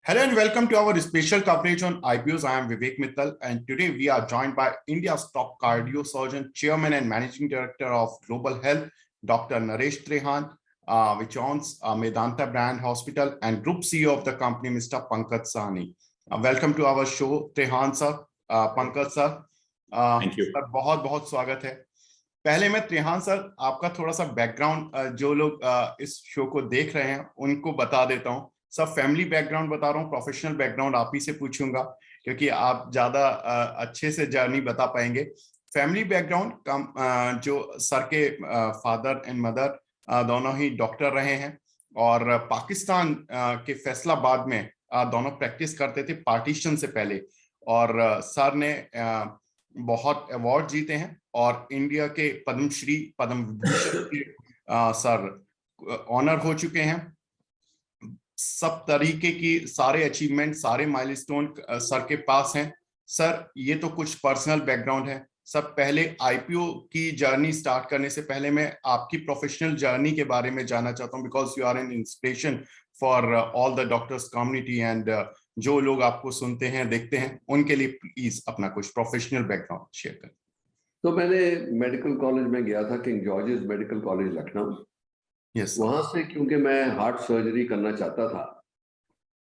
Hello and welcome to our special coverage on IPOs. I am Vivek Mittal, and today we are joined by India's top cardio surgeon, chairman and managing director of Global Health, Dr. Naresh Trehan, which owns Medanta Brand Hospital, and Group CEO of the company, Mr. Pankaj Sahni. Welcome to our show, Trehan sir, Pankaj sir. Thank you. Sir बहुत बहुत स्वागत है। पहले मैं Trehan sir आपका थोड़ा सा background जो लोग इस शो को देख रहे हैं उनको बता देता हूँ। सब फैमिली बैकग्राउंड बता रहा हूँ, प्रोफेशनल बैकग्राउंड आप ही से पूछूंगा क्योंकि आप ज्यादा अच्छे से जर्नी बता पाएंगे। फैमिली बैकग्राउंड कम जो सर के फादर एंड मदर दोनों ही डॉक्टर रहे हैं और पाकिस्तान के फैसलाबाद में दोनों प्रैक्टिस करते थे पार्टीशन से पहले, और सर ने बहुत अवार्ड जीते हैं और इंडिया के पद्मश्री पद्म विभूषण के सर ऑनर हो चुके हैं। सब तरीके की सारे अचीवमेंट, सारे माइलस्टोन सर के पास हैं। सर ये तो कुछ पर्सनल बैकग्राउंड है। सब पहले आईपीओ की जर्नी स्टार्ट करने से पहले मैं आपकी प्रोफेशनल जर्नी के बारे में जानना चाहता हूं, because you are an inspiration for all the doctors community and जो लोग आपको सुनते हैं देखते हैं उनके लिए प्लीज अपना कुछ प्रोफेशनल बैकग्राउंड शेयर करें। तो मैंने मेडिकल कॉलेज में गया था, king George's medical college Lucknow. वहां से क्योंकि मैं हार्ट सर्जरी करना चाहता था,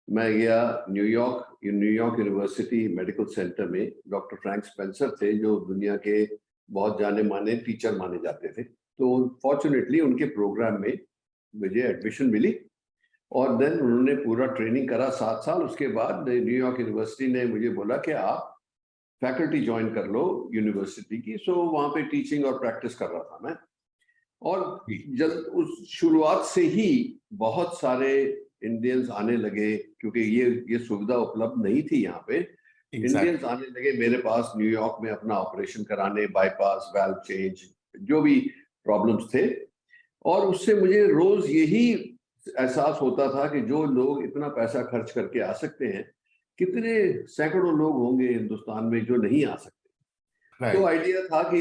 मैं गया न्यूयॉर्क यूनिवर्सिटी मेडिकल सेंटर में। डॉक्टर फ्रैंक स्पेंसर थे जो दुनिया के बहुत जाने माने टीचर माने जाते थे। तो फॉर्चुनेटली उनके प्रोग्राम में मुझे एडमिशन मिली और देन उन्होंने पूरा ट्रेनिंग करा 7 साल। उसके बाद न्यूयॉर्क यूनिवर्सिटी ने मुझे बोला कि आप फैकल्टी ज्वाइन कर लो यूनिवर्सिटी की। सो वहाँ पे टीचिंग और प्रैक्टिस कर रहा था मैं। और जब उस शुरुआत से ही बहुत सारे इंडियंस आने लगे, क्योंकि ये सुविधा उपलब्ध नहीं थी यहाँ पे। इंडियंस आने लगे मेरे पास न्यूयॉर्क में अपना ऑपरेशन कराने, बाईपास, वाल्व चेंज, जो भी प्रॉब्लम्स थे। और उससे मुझे रोज यही एहसास होता था कि जो लोग इतना पैसा खर्च करके आ सकते हैं, कितने सैकड़ों लोग होंगे हिंदुस्तान में जो नहीं आ सकते। तो आइडिया था कि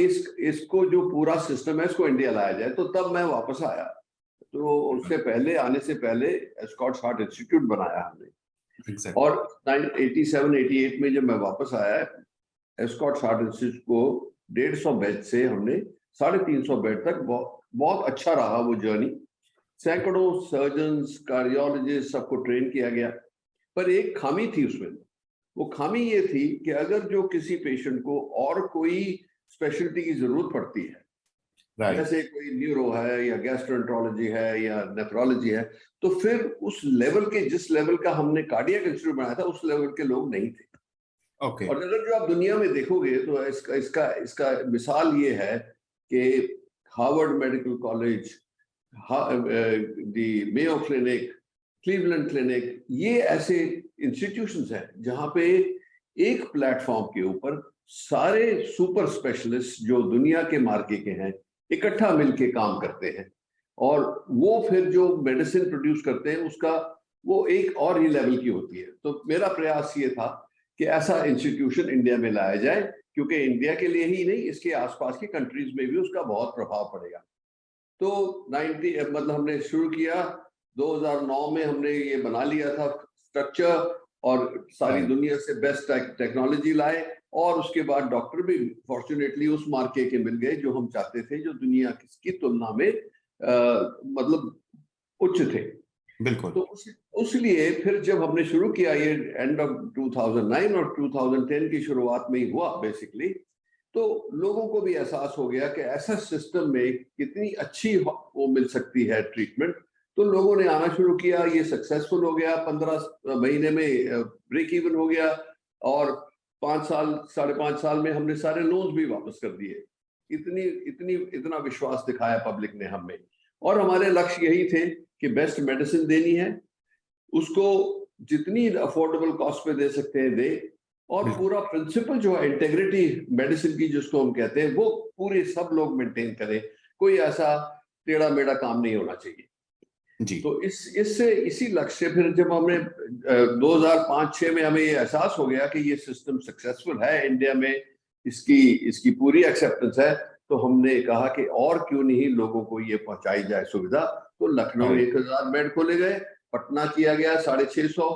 इसको जो पूरा सिस्टम है इसको इंडिया लाया जाए। तो तब मैं वापस आया। तो उससे पहले आने से पहले स्कॉट्स हार्ट इंस्टीट्यूट बनाया हमने। और 87-88 में जब मैं वापस आया, स्कॉट्स हार्ट इंस्टीट्यूट को 150 बेड से हमने 350 बेड तक बहुत अच्छा रहा वो जर्नी। सैकड़ों सर्जन्स, कार्डियोलॉजिस्ट सबको ट्रेन किया गया। पर एक खामी थी उसमें। वो खामी ये थी कि अगर जो किसी पेशेंट को और कोई स्पेशलिटी की जरूरत पड़ती है, जैसे कोई न्यूरो है या गैस्ट्रोएंटरोलॉजी है या नेफ्रोलॉजी है, तो फिर उस लेवल के, जिस लेवल का हमने कार्डियक इंस्टीट्यूट बनाया था, उस लेवल के लोग नहीं थे। और अगर जो आप दुनिया में देखोगे तो इसका मिसाल ये है कि Harvard medical college, the Mayo clinic, Cleveland clinic, ये ऐसे इंस्टीट्यूशंस हैं जहां पे एक प्लेटफॉर्म के ऊपर सारे सुपर स्पेशलिस्ट जो दुनिया के मार्के के हैं इकट्ठा मिलके काम करते हैं। और वो फिर जो मेडिसिन प्रोड्यूस करते हैं उसका वो एक और ही लेवल की होती है। तो मेरा प्रयास ये था कि ऐसा इंस्टीट्यूशन इंडिया में लाया जाए, क्योंकि इंडिया के लिए ही नहीं, इसके आसपास की कंट्रीज में भी उसका बहुत प्रभाव पड़ेगा। तो 90 हमने शुरू किया 2009 में, हमने ये बना लिया था स्ट्रक्चर और सारी दुनिया से बेस्ट टेक्नोलॉजी लाए। और उसके बाद डॉक्टर भी फॉर्चुनेटली उस मार्के के मिल गए जो हम चाहते थे, जो दुनिया की तुलना में मतलब उच्च थे। बिल्कुल। तो उसलिए फिर जब हमने शुरू किया, ये एंड ऑफ 2009 और 2010 की शुरुआत में ही हुआ बेसिकली, तो लोगों को भी एहसास हो गया कि ऐसा सिस्टम में कितनी अच्छी वो मिल सकती है ट्रीटमेंट। तो लोगों ने आना शुरू किया, ये सक्सेसफुल हो गया। 15 महीने में ब्रेक इवन हो गया और 5 साल, 5.5 साल में हमने सारे लोन्स भी वापस कर दिए। इतना विश्वास दिखाया पब्लिक ने हम में। और हमारे लक्ष्य यही थे कि बेस्ट मेडिसिन देनी है, उसको जितनी अफोर्डेबल कॉस्ट पे दे सकते हैं दे। और पूरा प्रिंसिपल जो है इंटेग्रिटी मेडिसिन की, जिसको हम कहते हैं, वो पूरे सब लोग मेंटेन करें। कोई ऐसा टेढ़ा मेढ़ा काम नहीं होना चाहिए जी। तो इसी लक्ष्य से फिर जब हमने 2005-06 में हमें ये एहसास हो गया कि ये सिस्टम सक्सेसफुल है इंडिया में, इसकी पूरी एक्सेप्टेंस है, तो हमने कहा कि और क्यों नहीं लोगों को ये पहुंचाई जाए सुविधा। तो लखनऊ 1000 बेड खोले गए, पटना किया गया 650,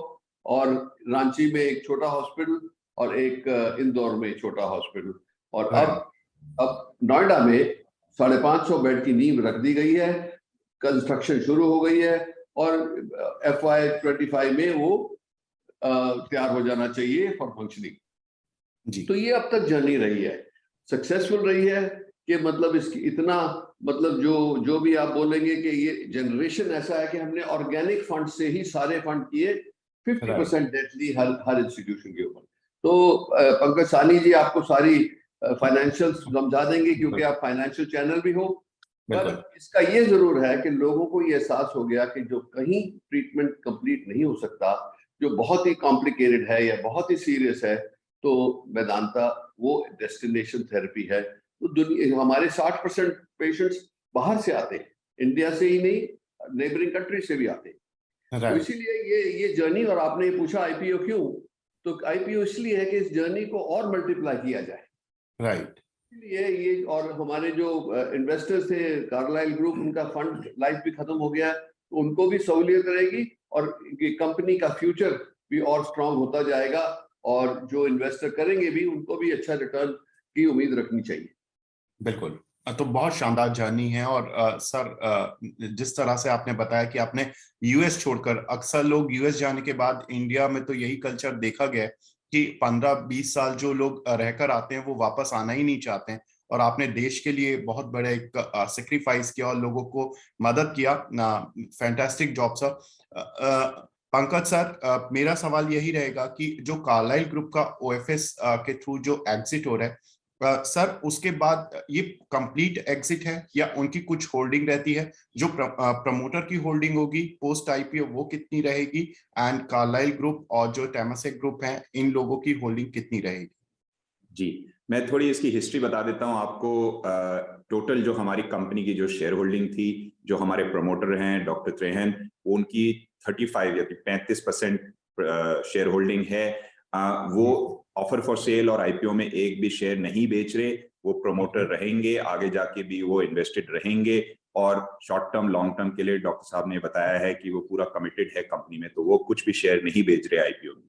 और रांची में एक छोटा हॉस्पिटल और एक इंदौर में छोटा हॉस्पिटल, और अब नोएडा में 550 बेड की नींव रख दी गई है, कंस्ट्रक्शन शुरू हो गई है और FY25 में वो तैयार हो जाना चाहिए फॉर फंक्शनिंग। तो ये अब तक जर्नी रही है, सक्सेसफुल रही है कि मतलब इसकी इतना मतलब जो भी आप बोलेंगे कि ये जनरेशन ऐसा है कि हमने ऑर्गेनिक फंड से ही सारे फंड किए, 50% डेट ली हर इंस्टीट्यूशन के ऊपर। तो पंकज सानी जी आपको सारी फाइनेंशियल समझा देंगे क्योंकि आप फाइनेंशियल चैनल भी हो। पर इसका ये जरूर है कि लोगों को ये एहसास हो गया कि जो कहीं ट्रीटमेंट कंप्लीट नहीं हो सकता, जो बहुत ही कॉम्प्लिकेटेड है या बहुत ही सीरियस है, तो वेदांता वो डेस्टिनेशन थेरेपी है। तो दुनिया हमारे 60% पेशेंट्स बाहर से आते हैं, इंडिया से ही नहीं, नेबरिंग कंट्री से भी आते हैं। तो इसीलिए ये जर्नी, और आपने ये पूछा आईपीओ क्यों, तो आईपीओ इसलिए है कि इस जर्नी को और मल्टीप्लाई किया जाए। इसलिए ये, और हमारे जो इन्वेस्टर्स थे कार्लाइल ग्रुप, उनका फंड लाइफ भी खत्म हो गया, तो उनको भी सहूलियत रहेगी और कंपनी का फ्यूचर भी और स्ट्रांग होता जाएगा, और जो इन्वेस्टर करेंगे भी उनको भी अच्छा रिटर्न की उम्मीद रखनी चाहिए। बिल्कुल, तो बहुत शानदार जर्नी है। और सर, जिस तरह से आपने बताया कि आपने यूएस छोड़कर, अक्सर लोग यूएस जाने के बाद, इंडिया में तो यही कल्चर देखा गया कि 15-20 साल जो लोग रहकर आते हैं वो वापस आना ही नहीं चाहते हैं, और आपने देश के लिए बहुत बड़े एक सेक्रीफाइस किया और लोगों को मदद किया। Fantastic job sir. Pankaj sir, मेरा सवाल यही रहेगा कि जो कार्लाइल ग्रुप का ओएफएस के थ्रू जो एग्जिट हो रहा है, सर, उसके बाद ये कंप्लीट एग्जिट है या उनकी कुछ होल्डिंग रहती है? जो प्रमोटर की होल्डिंग होगी पोस्ट आईपीओ वो कितनी रहेगी, एंड कार्लाइल ग्रुप और जो टेमासेक ग्रुप है, इन लोगों की होल्डिंग कितनी रहेगी? जी, मैं थोड़ी इसकी हिस्ट्री बता देता हूं आपको। टोटल जो हमारी कंपनी की जो शेयर होल्डिंग थी, जो हमारे प्रमोटर हैं डॉक्टर त्रेहन, उनकी 35 या 35% शेयर होल्डिंग है। वो ऑफर फॉर सेल और आईपीओ में एक भी शेयर नहीं बेच रहे, वो प्रमोटर रहेंगे, आगे जाके भी वो इन्वेस्टेड रहेंगे, और शॉर्ट टर्म लॉन्ग टर्म के लिए डॉक्टर साहब ने बताया है कि वो पूरा कमिटेड है कंपनी में, तो वो कुछ भी शेयर नहीं बेच रहे आईपीओ में।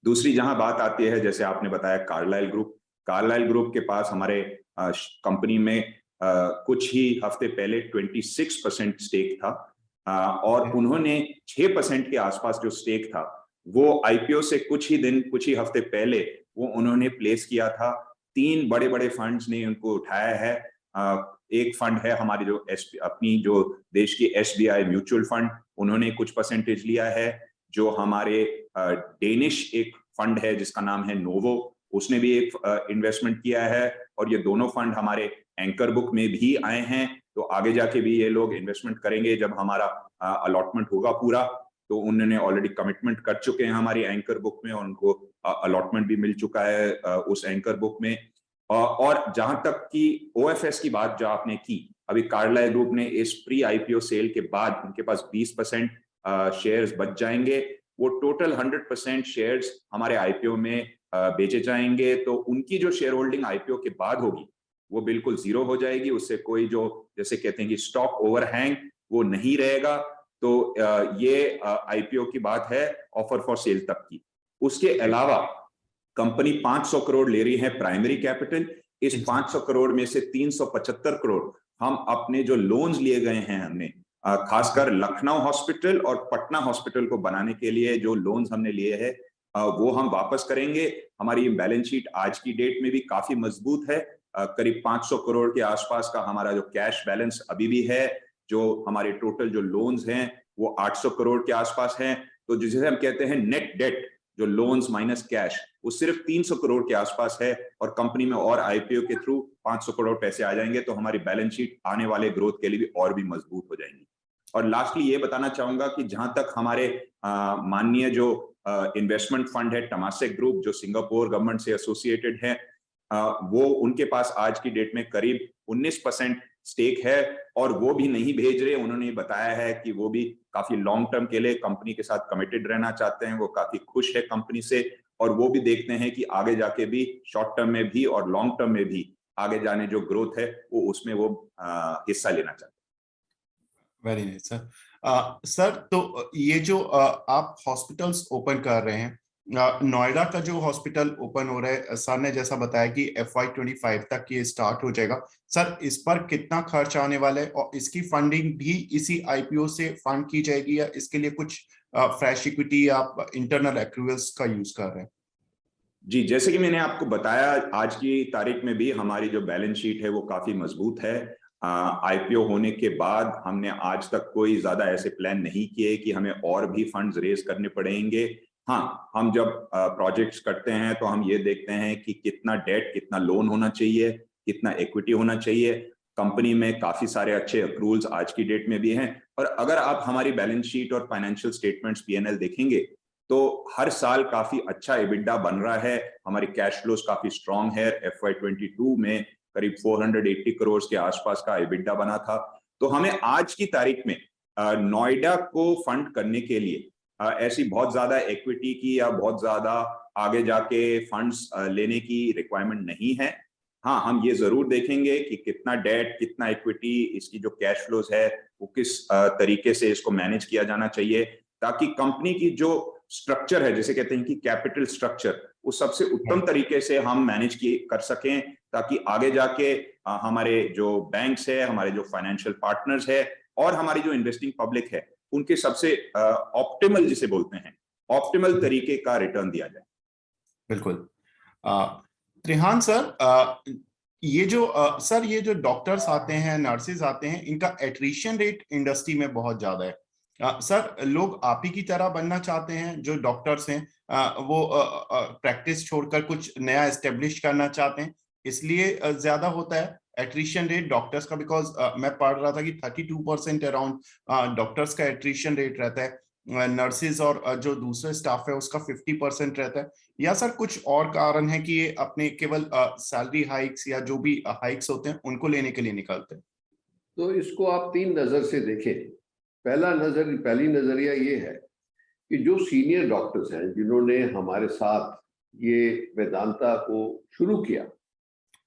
दूसरी जहां बात आती है, जैसे आपने बताया कार्लाइल ग्रुप के पास हमारे कंपनी में कुछ ही हफ्ते पहले 26% स्टेक था, और उन्होंने 6% के आसपास जो स्टेक था वो आईपीओ से कुछ ही हफ्ते पहले वो उन्होंने प्लेस किया था। 3 बड़े बड़े फंड्स ने उनको उठाया है। एक फंड है हमारी जो अपनी जो देश की SBI म्यूचुअल फंड, उन्होंने कुछ परसेंटेज लिया है। जो हमारे डेनिश एक फंड है जिसका नाम है नोवो, उसने भी एक इन्वेस्टमेंट किया है, और ये दोनों फंड हमारे एंकर बुक में भी आए हैं। तो आगे जाके भी ये लोग इन्वेस्टमेंट करेंगे जब हमारा अलॉटमेंट होगा पूरा, तो उन्होंने ऑलरेडी कमिटमेंट कर चुके हैं हमारी एंकर बुक में, और उनको अलॉटमेंट भी मिल चुका है उस एंकर बुक में। और जहां तक कि ओएफएस की बात जो आपने की, अभी कार्लाइल ग्रुप ने इस प्री आईपीओ सेल के बाद उनके पास 20% शेयर्स बच जाएंगे। वो टोटल 100% शेयर्स हमारे आईपीओ में बेचे जाएंगे, तो उनकी जो शेयर होल्डिंग आईपीओ के बाद होगी वो बिल्कुल जीरो हो जाएगी। उससे कोई जो जैसे कहते हैं कि स्टॉक ओवरहैंग, वो नहीं रहेगा। तो ये आईपीओ की बात है ऑफर फॉर सेल तक की। उसके अलावा कंपनी 500 करोड़ ले रही है प्राइमरी कैपिटल। इस 500 करोड़ में से 375 करोड़ हम अपने जो लोन्स लिए गए हैं, हमने खासकर लखनऊ हॉस्पिटल और पटना हॉस्पिटल को बनाने के लिए जो लोन्स हमने लिए हैं, वो हम वापस करेंगे। हमारी बैलेंस शीट आज की डेट में भी काफी मजबूत है। करीब 500 करोड़ के आसपास का हमारा जो कैश बैलेंस अभी भी है। जो हमारे टोटल जो लोन्स हैं वो 800 करोड़ के आसपास हैं। तो जिसे हम कहते हैं नेट डेट, जो लोन्स माइनस कैश, वो सिर्फ 300 करोड़ के आसपास है, और कंपनी में और आईपीओ के थ्रू 500 करोड़ पैसे आ जाएंगे, तो हमारी बैलेंस शीट आने वाले ग्रोथ के लिए भी और भी मजबूत हो जाएंगी। और लास्टली ये बताना चाहूंगा कि जहां तक हमारे माननीय जो इन्वेस्टमेंट फंड है टेमासेक ग्रुप, जो सिंगापुर गवर्नमेंट से एसोसिएटेड है, वो उनके पास आज की डेट में करीब 19% स्टेक है, और वो भी नहीं भेज रहे। उन्होंने बताया है कि वो भी काफी लॉन्ग टर्म के लिए कंपनी के साथ कमिटेड रहना चाहते हैं। वो काफी खुश है कंपनी से, और वो भी देखते हैं कि आगे जाके भी शॉर्ट टर्म में भी और लॉन्ग टर्म में भी आगे जाने जो ग्रोथ है वो उसमें वो हिस्सा लेना चाहते हैं। Very nice sir. सर तो ये जो आप हॉस्पिटल्स ओपन कर रहे हैं, नोएडा का जो हॉस्पिटल ओपन हो रहा है, सर ने जैसा बताया कि FY25 तक ये स्टार्ट हो जाएगा। सर इस पर कितना खर्च आने वाला है और इसकी फंडिंग भी इसी IPO से फंड की जाएगी या इसके लिए कुछ फ्रेश इक्विटी या आप इंटरनल एक्रूवल्स का यूज कर रहे हैं? जी, जैसे कि मैंने आपको बताया, आज की तारीख में भी हमारी जो बैलेंस शीट है वो काफी मजबूत है। IPO होने के बाद हमने आज तक कोई ज्यादा ऐसे प्लान नहीं किए कि हमें और भी फंड्स रेज करने पड़ेंगे। हाँ, हम जब प्रोजेक्ट्स करते हैं तो हम ये देखते हैं कि कितना डेट, कितना लोन होना चाहिए, कितना इक्विटी होना चाहिए। कंपनी में काफी सारे अच्छे अक्रूवल्स आज की डेट में भी हैं, और अगर आप हमारी बैलेंस शीट और फाइनेंशियल स्टेटमेंट्स P&L देखेंगे तो हर साल काफी अच्छा EBITDA बन रहा है। हमारी कैश फ्लोज काफी स्ट्रांग है। FY22 में करीब 480 करोड़ के आसपास का EBITDA बना था। तो हमें आज की तारीख में नोएडा को फंड करने के लिए ऐसी बहुत ज्यादा इक्विटी की या बहुत ज्यादा आगे जाके फंड्स लेने की रिक्वायरमेंट नहीं है। हाँ, हम ये जरूर देखेंगे कि कितना डेट, कितना इक्विटी, इसकी जो कैश फ्लोज है वो किस तरीके से इसको मैनेज किया जाना चाहिए, ताकि कंपनी की जो स्ट्रक्चर है, जिसे कहते हैं कि कैपिटल स्ट्रक्चर, वो सबसे उत्तम तरीके से हम मैनेज कर सकें, ताकि आगे जाके हमारे जो बैंक्स है, हमारे जो फाइनेंशियल पार्टनर्स है और हमारी जो इन्वेस्टिंग पब्लिक है, उनके सबसे ऑप्टिमल, जिसे बोलते हैं, ऑप्टिमल तरीके का रिटर्न दिया जाए। बिल्कुल। त्रिहान सर, सर ये जो डॉक्टर्स आते हैं, नर्सेज आते हैं, इनका एट्रिशन रेट इंडस्ट्री में बहुत ज्यादा है। सर लोग आप ही की तरह बनना चाहते हैं, जो डॉक्टर्स हैं वो प्रैक्टिस छोड़कर कुछ नया एस्टेब्लिश करना चाहते हैं, इसलिए ज्यादा होता है एट्रिशन रेट डॉक्टर्स का। बिकॉज मैं पढ़ रहा था कि 32% अराउंड डॉक्टर्स का एट्रिशन रेट रहता है, नर्सेज और जो दूसरे स्टाफ है उसका 50% रहता है। या सर कुछ और कारण है कि ये अपने केवल सैलरी हाइक्स या जो भी हाइक्स होते हैं उनको लेने के लिए निकलते हैं? तो इसको आप 3 नजर से देखें। पहली नजरिया ये है कि जो सीनियर डॉक्टर्स हैं, जिन्होंने हमारे साथ ये वेदांता को शुरू किया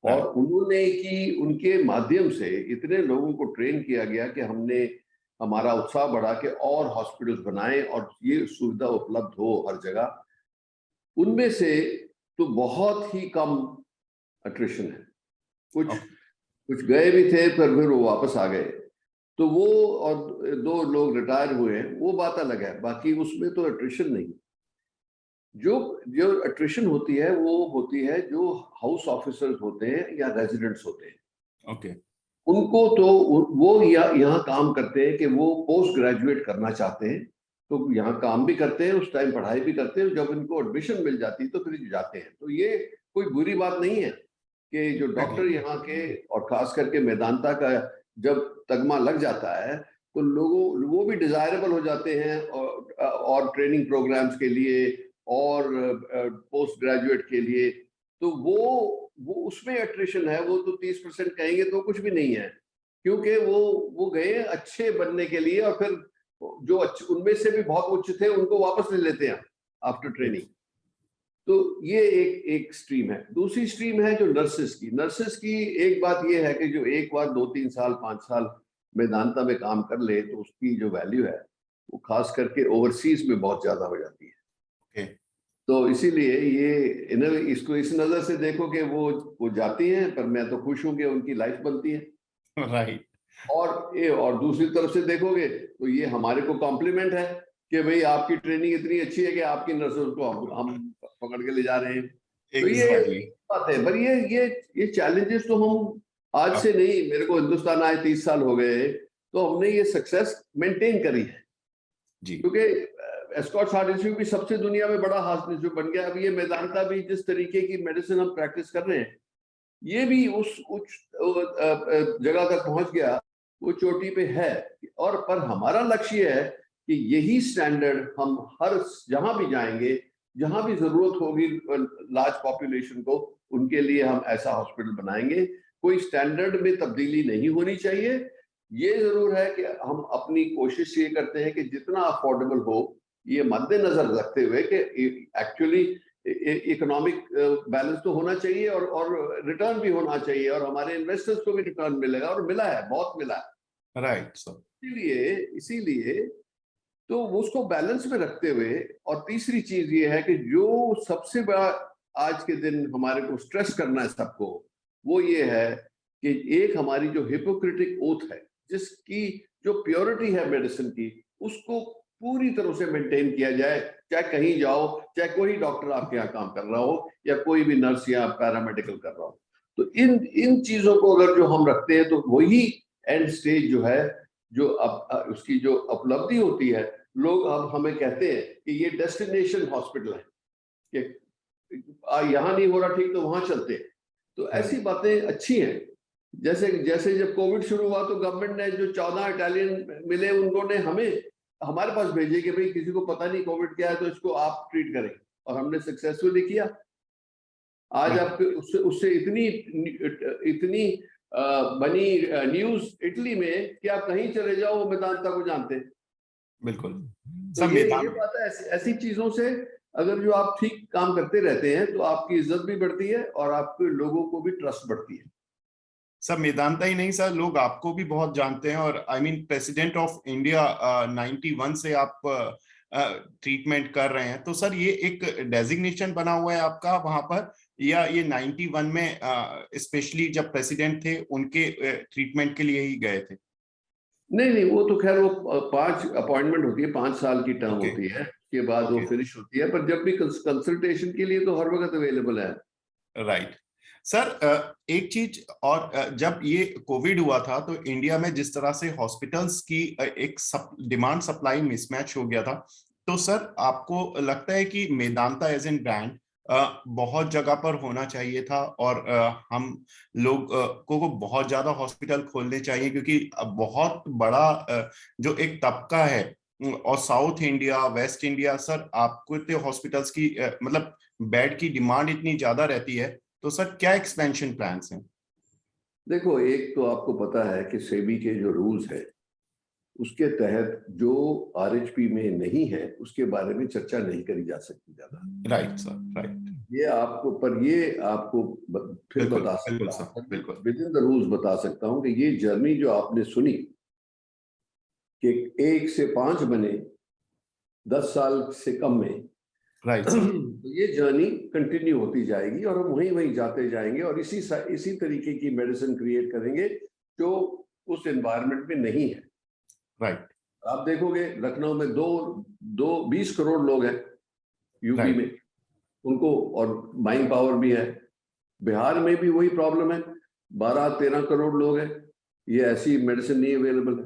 और उन्होंने कि उनके माध्यम से इतने लोगों को ट्रेन किया गया कि हमने हमारा उत्साह बढ़ा के और हॉस्पिटल्स बनाए और ये सुविधा उपलब्ध हो हर जगह, उनमें से तो बहुत ही कम अट्रिशन है। कुछ गए भी थे पर फिर वो वापस आ गए, तो वो, और 2 लोग रिटायर हुए हैं, वो बात अलग है। बाकी उसमें तो अट्रिशन नहीं। जो अट्रिशन होती है वो होती है जो हाउस ऑफिसर्स होते हैं या रेजिडेंट्स होते हैं। ओके। उनको तो वो यहाँ काम करते हैं कि वो पोस्ट ग्रेजुएट करना चाहते हैं, तो यहाँ काम भी करते हैं, उस टाइम पढ़ाई भी करते हैं, जब इनको एडमिशन मिल जाती है तो फिर जाते हैं। तो ये कोई बुरी बात नहीं है कि जो डॉक्टर यहाँ के, और खास करके मेदांता का जब तगमा लग जाता है तो लोगों वो भी डिजायरेबल हो जाते हैं और ट्रेनिंग प्रोग्राम्स के लिए और पोस्ट ग्रेजुएट के लिए। तो वो उसमें अट्रिशन है, वो तो 30% कहेंगे तो कुछ भी नहीं है, क्योंकि वो गए अच्छे बनने के लिए, और फिर जो अच्छे उनमें से भी बहुत उच्च थे उनको वापस ले लेते हैं आफ्टर ट्रेनिंग। तो ये एक स्ट्रीम है। दूसरी स्ट्रीम है जो नर्सेस की एक बात ये है कि जो एक बार 2-3 साल 5 साल मेदांता में काम कर ले तो उसकी जो वैल्यू है वो खास करके ओवरसीज में बहुत ज्यादा हो जाती है। तो इसीलिए ये इसको इस नजर से देखो कि वो जाती हैं, पर मैं तो खुश हूं कि उनकी लाइफ बनती है। राइट। और दूसरी तरफ से देखोगे तो ये हमारे को कॉम्प्लीमेंट है कि भाई आपकी ट्रेनिंग इतनी अच्छी है कि आपकी नर्सों को हम पकड़ के ले जा रहे हैं। तो ये बात है। पर ये चैलेंजेस तो हम आज से नहीं, मेरे को हिंदुस्तान आए 30 साल हो गए, तो हमने ये सक्सेस मेंटेन करी है जी। क्योंकि एस्कॉट्स हार्ट इंस्टीट्यूट भी सबसे दुनिया में बड़ा हार्ट इंस्टीट्यूट बन गया। अब ये मेदांता भी जिस तरीके की मेडिसिन हम प्रैक्टिस कर रहे हैं, ये भी उस उच्च जगह तक पहुंच गया, वो चोटी पे है। और पर हमारा लक्ष्य है कि यही स्टैंडर्ड हम हर जहां भी जाएंगे, जहां भी जरूरत होगी लार्ज पॉपुलेशन को, उनके लिए हम ऐसा हॉस्पिटल बनाएंगे। कोई स्टैंडर्ड में तब्दीली नहीं होनी चाहिए। ये जरूर है कि हम अपनी कोशिश ये करते हैं कि जितना अफोर्डेबल हो, ये मद्देनजर रखते हुए कि एक्चुअली इकोनॉमिक बैलेंस तो होना चाहिए और रिटर्न भी होना चाहिए, और हमारे इन्वेस्टर्स को भी रिटर्न मिलेगा, और मिला है, बहुत मिला है। Right sir. इसीलिए तो उसको बैलेंस में रखते हुए, और तीसरी चीज ये है कि जो सबसे बड़ा आज के दिन हमारे को स्ट्रेस करना है सबको, वो ये है कि एक हमारी जो हिपोक्रेटिक ओथ है, जिसकी जो प्योरिटी है मेडिसिन की, उसको पूरी तरह से मेंटेन किया जाए। चाहे कहीं जाओ, चाहे कोई डॉक्टर आपके यहाँ काम कर रहा हो या कोई भी नर्स या पैरामेडिकल कर रहा हो, तो इन चीजों को अगर जो हम रखते हैं, तो वही एंड स्टेज जो है, जो उसकी जो उपलब्धि होती है, लोग अब हमें कहते हैं कि ये डेस्टिनेशन हॉस्पिटल है, कि यहाँ नहीं हो रहा ठीक तो वहां चलते हैं। तो ऐसी बातें अच्छी हैं। जैसे जब कोविड शुरू हुआ तो गवर्नमेंट ने जो 14 इटालियन मिले, उन्होंने हमारे पास भेजे कि भाई किसी को पता नहीं कोविड क्या है, तो इसको आप ट्रीट करें, और हमने सक्सेसफुली किया। आज आपके उससे इतनी बनी न्यूज इटली में कि आप कहीं चले जाओ वो मेदांता को जानते हैं। बिल्कुल। तो ये बात है, ऐसी चीजों से अगर जो आप ठीक काम करते रहते हैं, तो आपकी इज्जत भी बढ़ती है और आपके लोगों को भी ट्रस्ट बढ़ती है। सर मेदांता ही नहीं सर, लोग आपको भी बहुत जानते हैं, और I mean president of India 91 से आप ट्रीटमेंट कर रहे हैं, तो सर ये एक डेजिग्नेशन बना हुआ है आपका वहां पर, या ये 91 में स्पेशली जब प्रेसिडेंट थे उनके ट्रीटमेंट के लिए ही गए थे? नहीं, वो तो खैर वो 5 अपॉइंटमेंट होती है, 5 साल की टर्म होती है, उसके बाद वो फिनिश होती है, पर जब भी कंसल्टेशन के लिए तो हर वक्त अवेलेबल है। Right sir. एक चीज और, जब ये कोविड हुआ था तो इंडिया में जिस तरह से हॉस्पिटल्स की एक डिमांड सप्लाई मिसमैच हो गया था, तो सर आपको लगता है कि मेदांता एज एन ब्रांड बहुत जगह पर होना चाहिए था, और हम लोग को बहुत ज्यादा हॉस्पिटल खोलने चाहिए, क्योंकि बहुत बड़ा जो एक तबका है, और south India waste India sir, आपको इतने हॉस्पिटल्स की मतलब बेड की डिमांड इतनी ज्यादा रहती है, तो सर क्या एक्सपेंशन प्लान्स हैं? देखो, एक तो आपको पता है कि सेबी के जो रूल्स है, उसके तहत जो आरएचपी में नहीं है उसके बारे में चर्चा नहीं करी जा सकती ज्यादा। Right sir, right. ये आपको फिर बता सकता हूँ, विद इन द रूल्स बता सकता हूँ कि ये जर्नी जो आपने सुनी कि 1 से 5 बने 10 साल से कम में, राइट, तो ये जर्नी कंटिन्यू होती जाएगी और हम वहीं जाते जाएंगे और इसी तरीके की मेडिसिन क्रिएट करेंगे जो उस एनवायरनमेंट में नहीं है। राइट। आप देखोगे लखनऊ में 20 करोड़ लोग हैं यूपी में, उनको और बाइंग पावर भी है। बिहार में भी वही प्रॉब्लम है, 12-13 करोड़ लोग हैं, ये ऐसी मेडिसिन नहीं अवेलेबल है।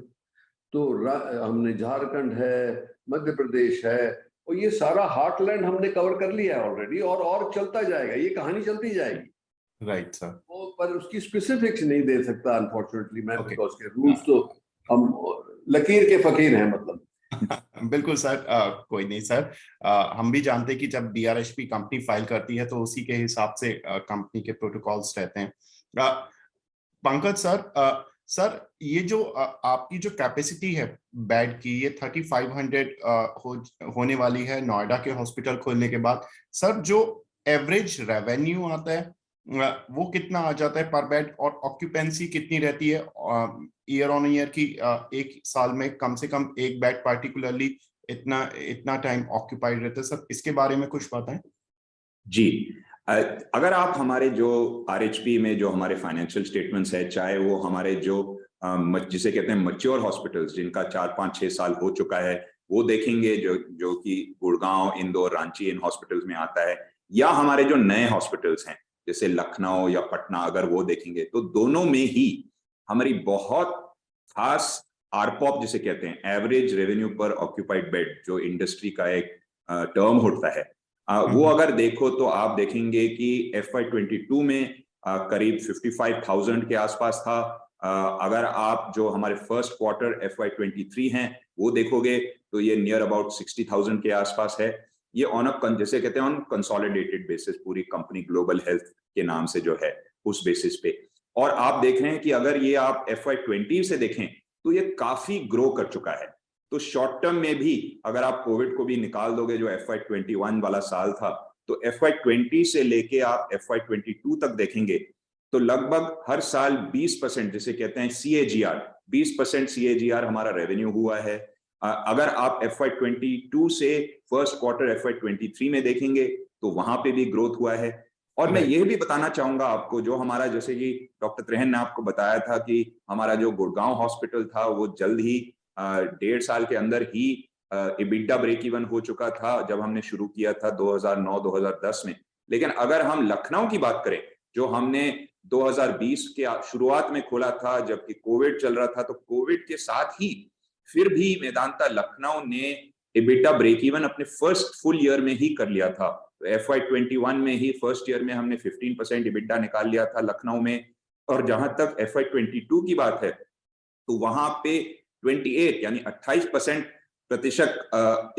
तो हमने झारखंड है, मध्य प्रदेश है, और ये सारा हार्टलैंड हमने कवर कर लिया है ऑलरेडी, और चलता जाएगा, ये कहानी चलती जाएगी। Right sir. वो पर उसकी स्पेसिफिक्स नहीं दे सकता अनफॉर्चुनेटली मैं, बिकॉज के रूल्स तो हम लकीर के फकीर हैं मतलब। बिल्कुल सर। कोई नहीं सर, हम भी जानते हैं कि जब डीआरएचपी कंपनी फाइल करती है तो उसी के हिसाब से कंपनी के प्रोटोकॉल्स रहते हैं। पंकज सर, सर ये जो आपकी जो कैपेसिटी है बेड की, ये 3500 होने वाली है नोएडा के हॉस्पिटल खोलने के बाद। सर जो एवरेज रेवेन्यू आता है वो कितना आ जाता है पर बेड, और ऑक्यूपेंसी कितनी रहती है ईयर ऑन ईयर की? एक साल में कम से कम एक बेड पार्टिकुलरली इतना टाइम ऑक्यूपाइड रहता है सर, इसके बारे में कुछ बताएं। जी, अगर आप हमारे जो आरएचपी में जो हमारे फाइनेंशियल स्टेटमेंट्स है, चाहे वो हमारे जो जिसे कहते हैं मैच्योर हॉस्पिटल्स जिनका 4-5-6 साल हो चुका है, वो देखेंगे जो कि गुड़गांव, इंदौर, रांची इन हॉस्पिटल्स में आता है, या हमारे जो नए हॉस्पिटल्स हैं जैसे लखनऊ या पटना, अगर वो देखेंगे तो दोनों में ही हमारी बहुत खास आरपॉप जिसे कहते हैं एवरेज रेवेन्यू पर ऑक्यूपाइड बेड, जो इंडस्ट्री का एक टर्म होता है, वो अगर देखो तो आप देखेंगे कि FY22 में करीब 55,000 के आसपास था। अगर आप जो हमारे फर्स्ट क्वार्टर FY23 हैं वो देखोगे तो ये नियर अबाउट 60,000 के आसपास है। ये ऑन जैसे कहते हैं ऑन कंसोलिडेटेड बेसिस, पूरी कंपनी ग्लोबल हेल्थ के नाम से जो है उस बेसिस पे। और आप देख रहे हैं कि अगर ये आप FY20 से देखें तो ये काफी ग्रो कर चुका है। तो शॉर्ट टर्म में भी अगर आप कोविड को भी निकाल दोगे जो FY21 वाला साल था, तो FY20 से लेके आप FY22 तक देखेंगे तो लगभग हर साल 20% जिसे कहते हैं CAGR, 20% CAGR हमारा रेवेन्यू हुआ है। अगर आप FY22 से फर्स्ट क्वार्टर FY23 में देखेंगे तो वहां पे भी ग्रोथ हुआ है। और मैं ये भी बताना चाहूंगा आपको, जो हमारा, जैसे कि डॉक्टर त्रेहन ने आपको बताया था कि हमारा जो गुड़गांव हॉस्पिटल था वो जल्द ही 1.5 साल के अंदर ही EBITDA ब्रेक इवन हो चुका था जब हमने शुरू किया था 2009-2010 में। लेकिन अगर हम लखनऊ की बात करें, जो हमने 2020 के शुरुआत में खोला था जबकि कोविड चल रहा था, तो कोविड के साथ ही फिर भी मेदांता लखनऊ ने EBITDA ब्रेक इवन अपने फर्स्ट फुल ईयर में ही कर लिया था। FY21 में ही फर्स्ट ईयर में हमने 15% EBITDA निकाल लिया था लखनऊ में। और जहां तक FY22 की बात है तो वहां पे 28 यानी 28%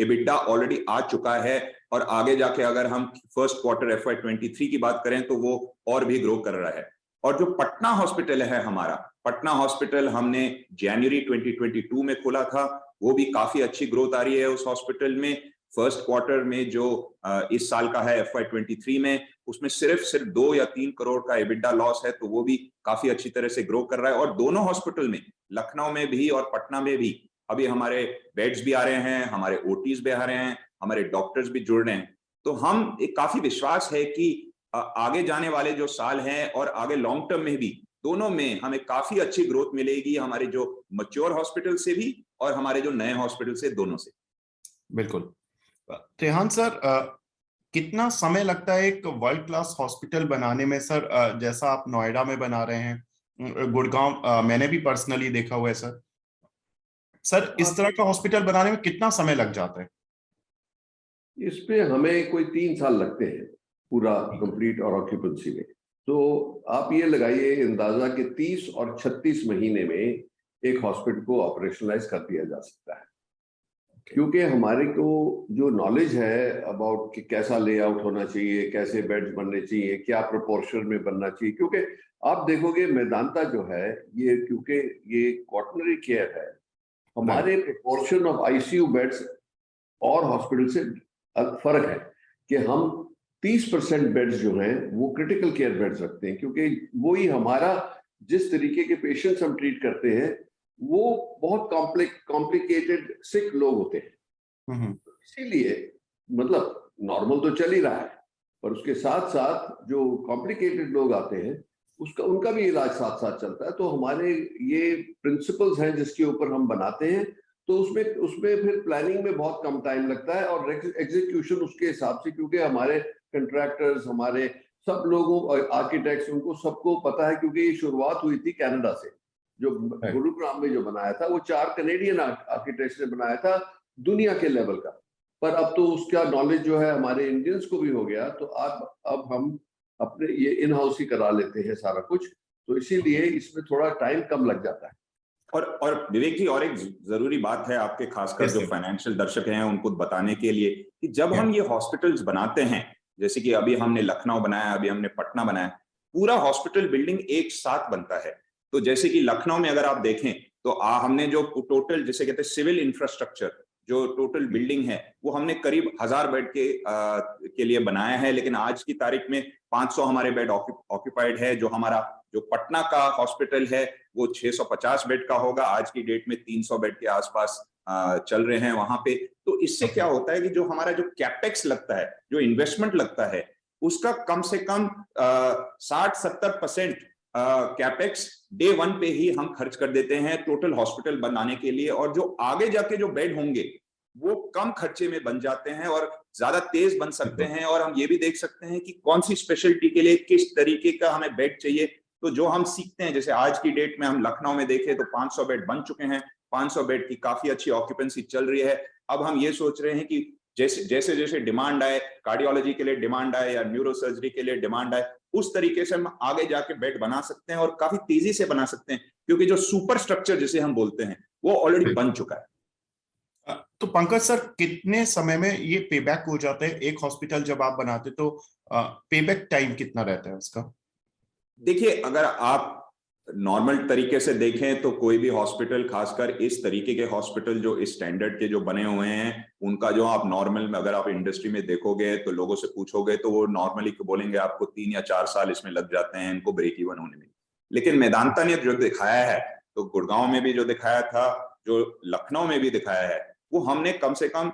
EBITDA ऑलरेडी आ चुका है। और आगे जाके अगर हम फर्स्ट क्वार्टर FY23 की बात करें तो वो और भी ग्रो कर रहा है। और जो पटना हॉस्पिटल है हमारा, पटना हॉस्पिटल हमने जनवरी 2022 में खोला था, वो भी काफी अच्छी ग्रोथ आ रही है उस हॉस्पिटल में। फर्स्ट क्वार्टर में जो इस साल का है FY23 में, उसमें सिर्फ 2 या 3 करोड़ का EBITDA लॉस है, तो वो भी काफी अच्छी तरह से ग्रो कर रहा है। और दोनों हॉस्पिटल में, लखनऊ में भी और पटना में भी, अभी हमारे बेड्स भी आ रहे हैं, हमारे OTs भी आ रहे हैं, हमारे डॉक्टर्स भी जुड़ रहे हैं। तो हम एक काफी विश्वास है कि आगे जाने वाले जो साल हैं और आगे लॉन्ग टर्म में भी, दोनों में हमें काफी अच्छी ग्रोथ मिलेगी, हमारे जो मैच्योर हॉस्पिटल से भी और हमारे जो नए हॉस्पिटल से, दोनों से। बिल्कुल। त्रेहान सर, कितना समय लगता है एक वर्ल्ड क्लास हॉस्पिटल बनाने में सर? जैसा आप नोएडा में बना रहे हैं, गुड़गांव मैंने भी पर्सनली देखा हुआ है सर। सर, इस तरह का हॉस्पिटल बनाने में कितना समय लग जाता है? इस पे हमें कोई 3 साल लगते हैं पूरा कंप्लीट और ऑक्यूपेंसी में। तो आप ये लगाइए अंदाजा कि 30 और 36 महीने में एक हॉस्पिटल को ऑपरेशनलाइज कर दिया जा सकता है। क्योंकि हमारे को जो नॉलेज है अबाउट कि कैसा लेआउट होना चाहिए, कैसे बेड्स बनने चाहिए, क्या प्रोपोर्शन में बनना चाहिए। क्योंकि आप देखोगे मेदांता जो है ये, क्योंकि ये क्वार्टरनरी केयर है, हमारे प्रोपोर्शन ऑफ ICU बेड्स और हॉस्पिटल से फर्क है कि हम 30% बेड्स जो हैं वो क्रिटिकल केयर बेड्स रखते हैं, क्योंकि वही हमारा जिस तरीके के पेशेंट्स हम ट्रीट करते हैं वो बहुत कॉम्प्लिकेटेड सिक लोग होते हैं। इसीलिए मतलब नॉर्मल तो चल ही रहा है, पर उसके साथ साथ जो कॉम्प्लिकेटेड लोग आते हैं उनका भी इलाज साथ साथ चलता है। तो हमारे ये प्रिंसिपल्स हैं जिसके ऊपर हम बनाते हैं, तो उसमें फिर प्लानिंग में बहुत कम टाइम लगता है और एग्जीक्यूशन उसके हिसाब से, क्योंकि हमारे कंट्रैक्टर्स, हमारे सब लोगों, आर्किटेक्ट्स, उनको सबको पता है, क्योंकि ये शुरुआत हुई थी कनाडा से। जो गुरुग्राम में जो बनाया था वो 4 कनेडियन आर्किटेक्ट्स ने बनाया था दुनिया के लेवल का। पर अब तो उसका नॉलेज जो है हमारे इंडियंस को भी हो गया, तो अब हम अपने ये इन हाउस ही करा लेते हैं सारा कुछ, तो इसीलिए इसमें थोड़ा टाइम कम लग जाता है। और विवेक जी, और एक जरूरी बात है आपके खासकर जो फाइनेंशियल दर्शक हैं उनको बताने के लिए कि जब हम ये हॉस्पिटल्स बनाते हैं, जैसे कि अभी हमने लखनऊ बनाया, अभी हमने पटना बनाया, पूरा हॉस्पिटल बिल्डिंग एक साथ बनता है। तो जैसे कि लखनऊ में अगर आप देखें तो हमने जो टोटल, जिसे कहते हैं सिविल इंफ्रास्ट्रक्चर, जो टोटल बिल्डिंग है वो हमने करीब 1000 बेड के लिए बनाया है, लेकिन आज की तारीख में 500 हमारे बेड ऑक्यूपाइड है। जो हमारा जो पटना का हॉस्पिटल है वो 650 बेड का होगा, आज की डेट में 300 बेड के आसपास चल रहे हैं वहां पे। तो इससे क्या होता है कि जो हमारा जो कैपेक्स लगता है, जो इन्वेस्टमेंट लगता है, उसका कम से कम 60-70% कैपेक्स डे 1 पे ही हम खर्च कर देते हैं टोटल हॉस्पिटल बनाने के लिए। और जो आगे जाके जो बेड होंगे वो कम खर्चे में बन जाते हैं और ज्यादा तेज बन सकते हैं। और हम ये भी देख सकते हैं कि कौन सी स्पेशलिटी के लिए किस तरीके का हमें बेड चाहिए। तो जो हम सीखते हैं, जैसे आज की डेट में हम लखनऊ में देखें तो 500 बेड बन चुके हैं, 500 बेड की काफी अच्छी ऑक्यूपेंसी चल रही है। अब हम ये सोच रहे हैं कि जैसे जैसे डिमांड आए, कार्डियोलॉजी के लिए डिमांड आए या न्यूरो सर्जरी के लिए डिमांड आए, उस तरीके से हम आगे जाके बेड बना सकते हैं और काफी तेजी से बना सकते हैं, क्योंकि जो सुपर स्ट्रक्चर जिसे हम बोलते हैं वो ऑलरेडी बन चुका है। तो पंकज सर, कितने समय में ये पेबैक हो जाता है? एक हॉस्पिटल जब आप बनाते तो पेबैक टाइम कितना रहता है उसका? देखिए, अगर आप नॉर्मल तरीके से देखें तो कोई भी हॉस्पिटल, खासकर इस तरीके के हॉस्पिटल जो इस स्टैंडर्ड के जो बने हुए हैं, उनका जो आप नॉर्मल में अगर आप इंडस्ट्री में देखोगे तो लोगों से पूछोगे तो वो नॉर्मली बोलेंगे आपको 3 या 4 साल इसमें लग जाते हैं इनको ब्रेक इवन होने में। लेकिन मेदांता ने जो दिखाया है तो गुड़गांव में भी जो दिखाया था, जो लखनऊ में भी दिखाया है, वो हमने कम से कम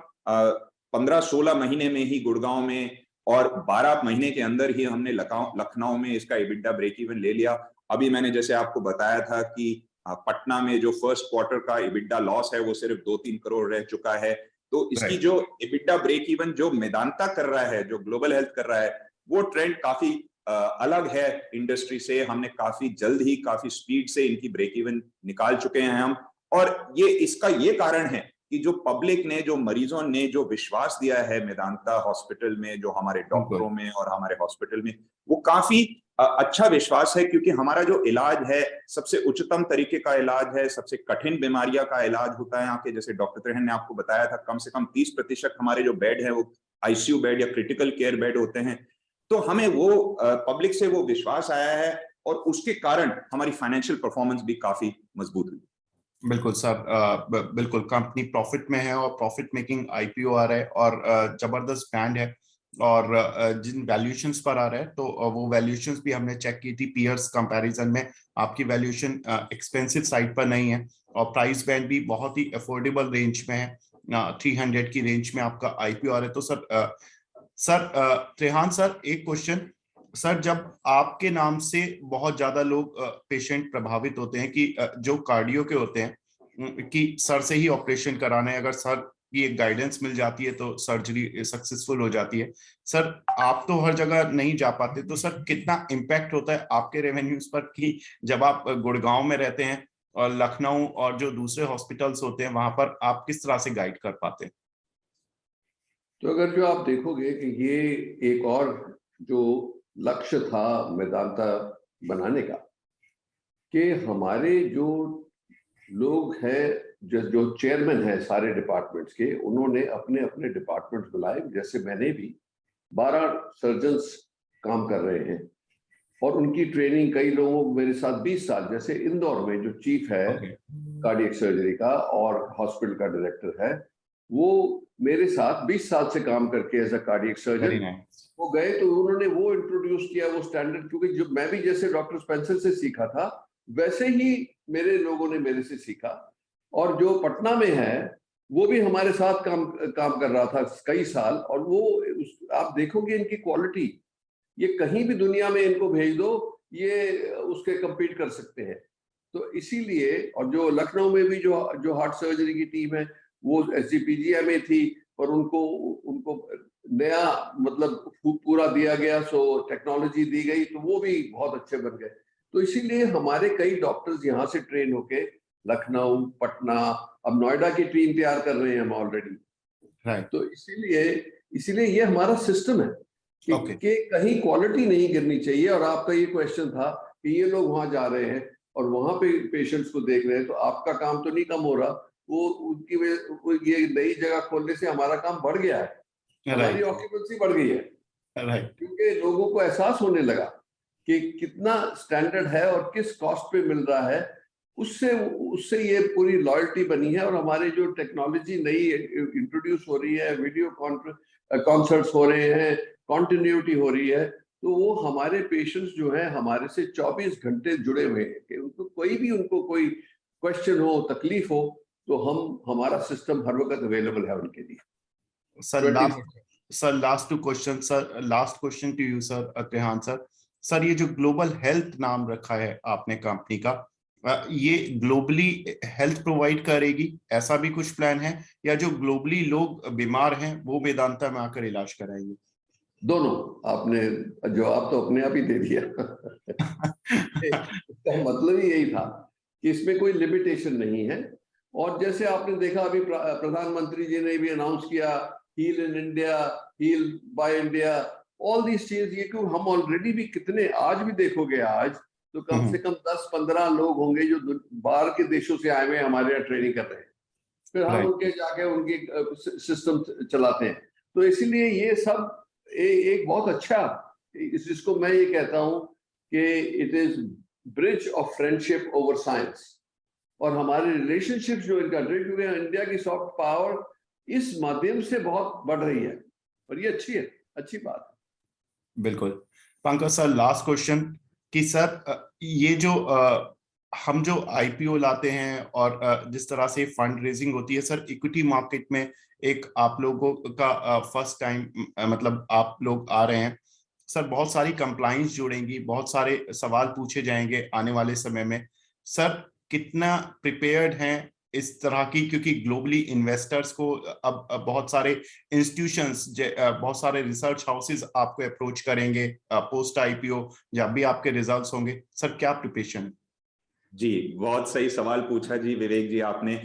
15-16 महीने में ही गुड़गांव में और 12 महीने के अंदर ही हमने लखनऊ में इसका EBITDA ब्रेक इवन ले लिया। अभी मैंने जैसे आपको बताया था कि पटना में जो फर्स्ट क्वार्टर का EBITDA लॉस है वो सिर्फ 2-3 करोड़ रह चुका है। तो इसकी जो EBITDA ब्रेक इवन जो मेदांता कर रहा है, जो ग्लोबल हेल्थ कर रहा है, वो ट्रेंड काफी अलग है इंडस्ट्री से। हमने काफी जल्द ही काफी स्पीड से इनकी ब्रेक इवन निकाल चुके हैं हम। और इसका ये कारण है कि जो पब्लिक ने, जो मरीजों ने जो विश्वास दिया है मेदांता हॉस्पिटल में, जो हमारे डॉक्टरों में और हमारे हॉस्पिटल में, वो काफी अच्छा विश्वास है, क्योंकि हमारा जो इलाज है सबसे उच्चतम तरीके का इलाज है। सबसे कठिन बीमारियां का इलाज होता है यहाँ के, जैसे डॉक्टर त्रेहन ने आपको बताया था, कम से कम 30% हमारे जो बेड है वो आईसीयू बेड या क्रिटिकल केयर बेड होते हैं। तो हमें वो पब्लिक से वो विश्वास आया है और उसके कारण हमारी फाइनेंशियल परफॉर्मेंस भी काफी मजबूत हुई। बिल्कुल सर, बिल्कुल कंपनी प्रॉफिट में है और प्रॉफिट मेकिंग आईपीओ आ रहा है और जबरदस्त ब्रांड है और जिन वैल्यूएशंस पर आ रहा है, तो वो वैल्यूएशंस भी हमने चेक की थी पीयर्स कंपैरिजन में। आपकी वैल्यूएशन एक्सपेंसिव साइड पर नहीं है और प्राइस बैंड भी बहुत ही अफोर्डेबल रेंज में है। 300 की रेंज में आपका आईपीओ आ रहा है। तो सर त्रेहान सर, एक क्वेश्चन सर, जब आपके नाम से बहुत ज्यादा लोग पेशेंट प्रभावित होते हैं कि जो कार्डियो के होते हैं कि सर से ही ऑपरेशन कराना है, अगर सर की एक गाइडेंस मिल जाती है तो सर्जरी सक्सेसफुल हो जाती है। सर आप तो हर जगह नहीं जा पाते, तो सर कितना इम्पैक्ट होता है आपके रेवेन्यूज पर कि जब आप गुड़गांव में रहते हैं और लखनऊ और जो दूसरे हॉस्पिटल्स होते हैं वहां पर आप किस तरह से गाइड कर पाते हैं? तो अगर जो आप देखोगे कि ये एक और जो लक्ष्य था मेदांता बनाने का, कि हमारे जो लोग हैं, जो चेयरमैन हैं सारे डिपार्टमेंट्स के, उन्होंने अपने अपने डिपार्टमेंट्स बुलाए। जैसे मैंने भी 12 सर्जन्स काम कर रहे हैं और उनकी ट्रेनिंग कई लोगों मेरे साथ 20 साल, जैसे इंदौर में जो चीफ है कार्डियक सर्जरी का और हॉस्पिटल का डायरेक्टर है, वो मेरे साथ 20 साल से काम करके एज अ कार्डियक सर्जन वो गए। तो उन्होंने वो इंट्रोड्यूस किया वो स्टैंडर्ड, क्योंकि जो मैं भी जैसे डॉक्टर स्पेंसर से सीखा था वैसे ही मेरे लोगों ने मेरे से सीखा। और जो पटना में है वो भी हमारे साथ काम कर रहा था कई साल। और वो आप देखोगे इनकी क्वालिटी, ये कहीं भी दुनिया में इनको भेज दो, ये उसके compete कर सकते हैं। तो इसीलिए, और जो लखनऊ में भी जो हार्ट सर्जरी की टीम है वो SGPGA थी और उनको नया मतलब पूरा दिया गया, सो टेक्नोलॉजी दी गई, तो वो भी बहुत अच्छे बन गए। तो इसीलिए हमारे कई डॉक्टर्स यहाँ से ट्रेन होके लखनऊ, पटना, अब नोएडा की टीम तैयार कर रहे हैं हम ऑलरेडी। तो इसीलिए ये हमारा सिस्टम है कि कहीं क्वालिटी नहीं गिरनी चाहिए। और आपका ये क्वेश्चन था कि ये लोग वहां जा रहे हैं और वहां पे पेशेंट्स को देख रहे हैं, तो आपका काम तो नहीं कम हो रहा। वो उनकी वजह, ये नई जगह खोलने से हमारा काम बढ़ गया है, हमारी ऑक्यूपेंसी बढ़ गई है, क्योंकि लोगों को एहसास होने लगा कि कितना स्टैंडर्ड है और किस कॉस्ट पे मिल रहा है। उससे ये पूरी लॉयल्टी बनी है। और हमारे जो टेक्नोलॉजी नई इंट्रोड्यूस हो रही है, वीडियो कॉन्सर्ट्स हो रहे हैं, कॉन्टिन्यूटी हो रही है, तो वो हमारे पेशेंट्स जो हैं हमारे से 24 घंटे जुड़े हुए हैं कि उनको कोई क्वेश्चन हो, तकलीफ हो, तो हमारा सिस्टम हर वक्त अवेलेबल है उनके लिए। Last question to you sir Trehan sir. Sir ये जो ग्लोबल हेल्थ नाम रखा है आपने कंपनी का, ये ग्लोबली हेल्थ प्रोवाइड करेगी, ऐसा भी कुछ प्लान है, या जो ग्लोबली लोग बीमार हैं वो वेदांता में आकर इलाज कराएंगे? दोनों। आपने जवाब तो अपने आप ही दे दिया। इसका मतलब ही यही था कि इसमें कोई लिमिटेशन नहीं है। और जैसे आपने देखा अभी प्रधानमंत्री जी ने भी अनाउंस किया heal in India, heal by India, all these चीज, ये क्यों हम ऑलरेडी भी कितने, आज भी देखोगे आज तो कम से कम 10-15 लोग होंगे जो बाहर के देशों से आए हुए हमारे यहाँ ट्रेनिंग कर रहे हैं, फिर हम उनके जाके उनकी सिस्टम चलाते हैं। तो इसीलिए ये सब एक बहुत अच्छा, जिसको मैं ये कहता हूँ कि it is bridge of friendship over science. और हमारे रिलेशनशिप जो इनका, क्योंकि इंडिया की सॉफ्ट पावर इस माध्यम से बहुत बढ़ रही है और ये अच्छी है, अच्छी बात है। बिल्कुल। पंकज सर, लास्ट क्वेश्चन कि सर ये जो हम जो आईपीओ लाते हैं और जिस तरह से फंड रेजिंग होती है सर इक्विटी मार्केट में, एक आप लोगों का फर्स्ट टाइम मतलब आप लोग आ रहे हैं सर, बहुत सारी कंप्लाइंस जुड़ेंगी, बहुत सारे सवाल पूछे जाएंगे आने वाले समय में। सर कितना प्रिपेयर्ड हैं इस तरह की, क्योंकि ग्लोबली इन्वेस्टर्स को अब बहुत सारे इंस्टीट्यूशंस, बहुत सारे रिसर्च हाउसेस आपको अप्रोच करेंगे पोस्ट आईपीओ जब भी आपके रिजल्ट्स होंगे। सर क्या प्रिपरेशन? जी, बहुत सही सवाल पूछा जी विवेक जी आपने।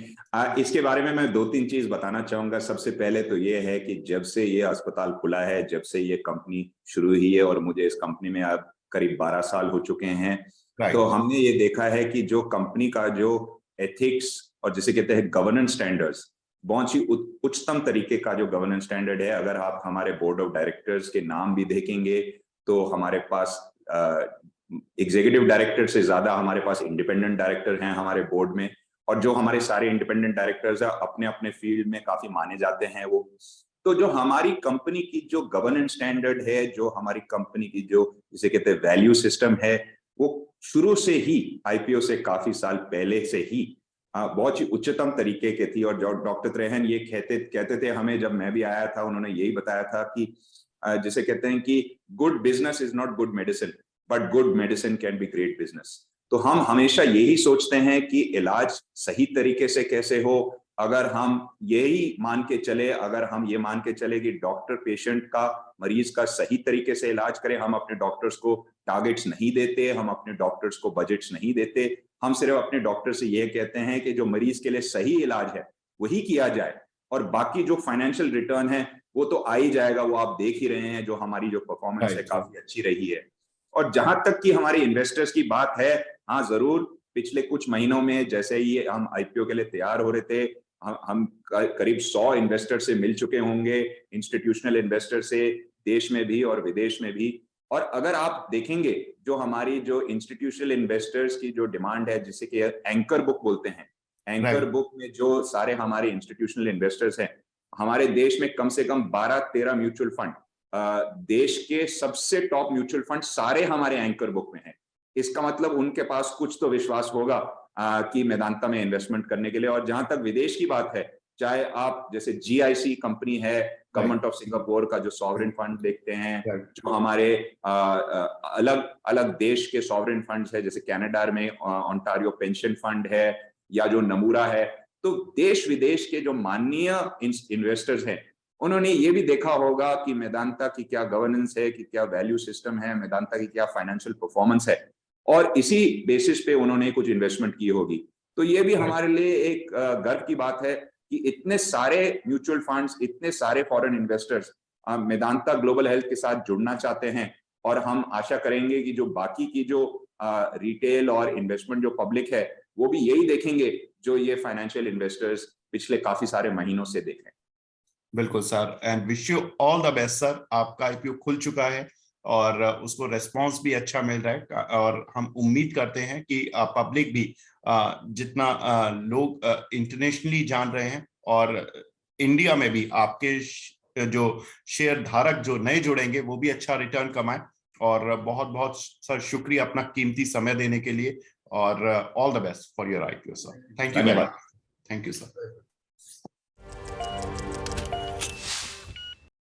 इसके बारे में मैं 2-3 चीज बताना चाहूंगा। सबसे पहले तो ये है कि जब से ये अस्पताल खुला है, जब से ये कंपनी शुरू हुई है, और मुझे इस कंपनी में अब करीब 12 साल हो चुके हैं, तो हमने ये देखा है कि जो कंपनी का जो एथिक्स और जिसे कहते हैं गवर्नेंस स्टैंडर्ड्स, बहुत ही उच्चतम तरीके का जो गवर्नेंस स्टैंडर्ड है। अगर आप हमारे बोर्ड ऑफ डायरेक्टर्स के नाम भी देखेंगे तो हमारे पास एग्जीक्यूटिव डायरेक्टर से ज्यादा हमारे पास इंडिपेंडेंट डायरेक्टर हैं हमारे बोर्ड में, और जो हमारे सारे इंडिपेंडेंट डायरेक्टर्स हैं अपने अपने फील्ड में काफी माने जाते हैं वो। तो जो हमारी कंपनी की जो गवर्नेंस स्टैंडर्ड है, जो हमारी कंपनी की जो जिसे कहते हैं वैल्यू सिस्टम है, वो शुरू से ही आईपीओ से काफी साल पहले से ही बहुत ही उच्चतम तरीके के थी। और जो डॉक्टर त्रेहन ये कहते थे हमें, जब मैं भी आया था उन्होंने यही बताया था कि जिसे कहते हैं कि good business is not good medicine, but good medicine can be great business. तो हम हमेशा यही सोचते हैं कि इलाज सही तरीके से कैसे हो। अगर हम यही मान के चले, अगर हम ये मान के चले कि डॉक्टर पेशेंट का, मरीज का सही तरीके से इलाज करें, हम अपने डॉक्टर्स को टारगेट्स नहीं देते, हम अपने डॉक्टर्स को बजट्स नहीं देते, हम सिर्फ अपने डॉक्टर से ये कहते हैं कि जो मरीज के लिए सही इलाज है वही किया जाए, और बाकी जो फाइनेंशियल रिटर्न है वो तो आ ही जाएगा। वो आप देख ही रहे हैं, जो हमारी जो परफॉर्मेंस है काफी अच्छी रही है। और जहां तक कि हमारे इन्वेस्टर्स की बात है, हाँ जरूर, पिछले कुछ महीनों में जैसे ही हम आईपीओ के लिए तैयार हो रहे थे, हम करीब 100 इन्वेस्टर से मिल चुके होंगे, इंस्टीट्यूशनल इन्वेस्टर से, देश में भी और विदेश में भी। और अगर आप देखेंगे जो हमारी जो इंस्टीट्यूशनल इन्वेस्टर्स की जो डिमांड है, जिसे कि एंकर बुक बोलते हैं, एंकर बुक में जो सारे हमारे इंस्टीट्यूशनल इन्वेस्टर्स हैं, हमारे देश में कम से कम 12-13 म्यूचुअल फंड, देश के सबसे टॉप म्यूचुअल फंड सारे हमारे एंकर बुक में हैं। इसका मतलब उनके पास कुछ तो विश्वास होगा कि मेदांता में इन्वेस्टमेंट करने के लिए। और जहां तक विदेश की बात है, चाहे आप जैसे जीआईसी कंपनी है, गवर्नमेंट ऑफ सिंगापुर का जो सॉवरेन फंड देखते हैं, जो हमारे अलग अलग देश के सॉवरेन फंड्स है, जैसे कनाडा में ओंटारियो पेंशन फंड है, या जो नमूरा है, तो देश विदेश के जो माननीय इन्वेस्टर्स हैं, उन्होंने ये भी देखा होगा कि मेदांता की क्या गवर्नेंस है, कि क्या वैल्यू सिस्टम है, मेदांता की क्या फाइनेंशियल परफॉर्मेंस है, और इसी बेसिस पे उन्होंने कुछ इन्वेस्टमेंट की होगी। तो ये भी हमारे लिए एक गर्व की बात है कि इतने सारे म्यूचुअल फंड्स, इतने सारे foreign investors Medanta global health के साथ जुड़ना चाहते हैं। और हम आशा करेंगे कि जो बाकी की जो रिटेल और इन्वेस्टमेंट जो पब्लिक है, वो भी यही देखेंगे जो ये फाइनेंशियल इन्वेस्टर्स पिछले काफी सारे महीनों से देख रहे हैं। बिल्कुल sir, and wish you all the best sir. आपका आईपीओ खुल चुका है और उसको रेस्पॉन्स भी अच्छा मिल रहा है, और हम उम्मीद करते हैं कि पब्लिक भी जितना लोग इंटरनेशनली जान रहे हैं, और इंडिया में भी आपके जो शेयर धारक जो नए जुड़ेंगे वो भी अच्छा रिटर्न कमाएं। और बहुत बहुत सर शुक्रिया अपना कीमती समय देने के लिए, और all the best for your IPO sir. Thank you very much. Thank you sir.